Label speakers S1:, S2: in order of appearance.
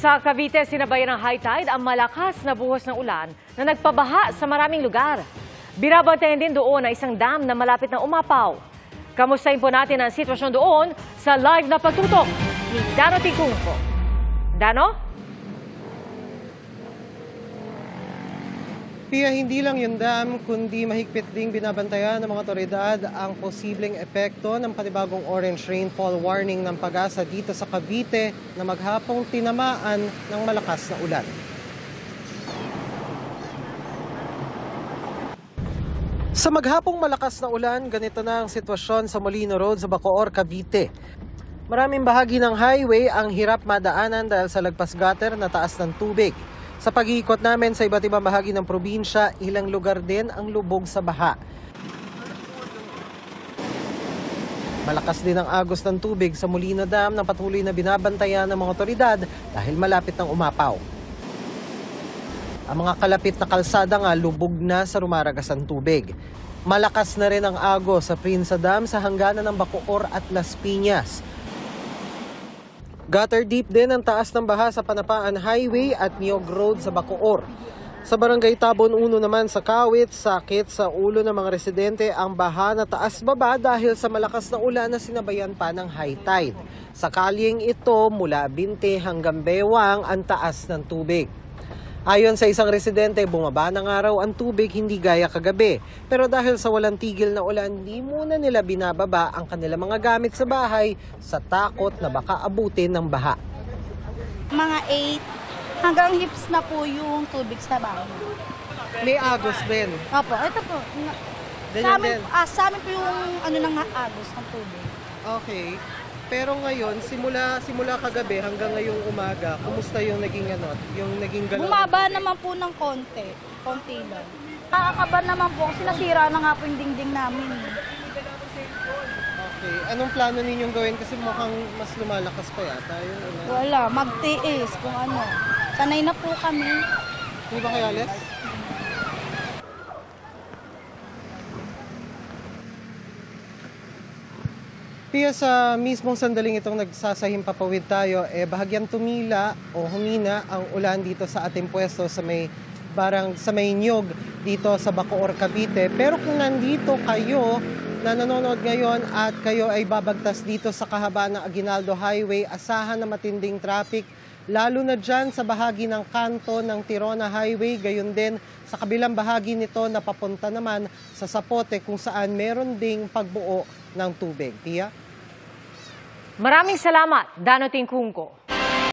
S1: Sa Cavite, sinabayan ng high tide ang malakas na buhos ng ulan na nagpabaha sa maraming lugar. Binabantayan din doon ang isang dam na malapit na umapaw. Kamustahin po natin ang sitwasyon doon sa live na pagtutok ni Dano Ticungco. Dano?
S2: Pia, hindi lang yung dam, kundi mahigpit ding binabantayan ng mga otoridad ang posibleng epekto ng panibagong orange rainfall warning ng PAGASA dito sa Cavite na maghapong tinamaan ng malakas na ulan. Sa maghapong malakas na ulan, ganito na ang sitwasyon sa Molino Road sa Bacoor, Cavite. Maraming bahagi ng highway ang hirap madaanan dahil sa lagpas gutter na taas ng tubig. Sa pag-iikot namin sa iba't ibang bahagi ng probinsya, ilang lugar din ang lubog sa baha. Malakas din ang agos ng tubig sa Molino Dam na patuloy na binabantayan ng mga otoridad dahil malapit ng umapaw. Ang mga kalapit na kalsada nga lubog na sa rumaragas ang tubig. Malakas na rin ang agos sa Prinsa Dam sa hangganan ng Bacoor at Las Piñas. Gutter deep din ang taas ng baha sa Panapaan Highway at Niog Road sa Bacoor. Sa Barangay Tabon 1 naman sa Kawit, sakit sa ulo ng mga residente ang baha na taas-baba dahil sa malakas na ulan na sinabayan pa ng high tide. Sa kalyeng ito, mula Binte hanggang Bewang ang taas ng tubig. Ayon sa isang residente, bumaba ng araw ang tubig hindi gaya kagabi. Pero dahil sa walang tigil na ulan, di muna nila binababa ang kanilang mga gamit sa bahay sa takot na baka abutin ng baha.
S3: Mga 8 hanggang hips na po yung tubig sa bahay.
S2: May agos din.
S3: Opo, ito po. Sa amin po yung ng agos ng tubig.
S2: Okay. Pero ngayon, simula kagabi hanggang ngayong umaga, kumusta yung naging galaw?
S3: Bumaba naman po ng konti lang. Nakakaba naman po kasi nasira na nga po yung dingding namin.
S2: Okay. Anong plano ninyong gawin? Kasi mukhang mas lumalakas pa yata yung ulan.
S3: Wala, magtiis kung ano. Sanay na po kami.
S2: Hindi ba kayo alis? Pia, sa mismong sandaling itong nagsasahimpapawid tayo, bahagyang tumila o humina ang ulan dito sa ating pwesto sa may Niog dito sa Bacoor, Cavite. Pero kung nandito kayo na nanonood ngayon at kayo ay babagtas dito sa kahabaan ng Aguinaldo Highway, asahan na matinding traffic, lalo na dyan sa bahagi ng kanto ng Tirona Highway, gayon din sa kabilang bahagi nito na papunta naman sa Zapote kung saan meron ding pagbuo ng tubig. Pia?
S1: Maraming salamat, Dano Ticungco.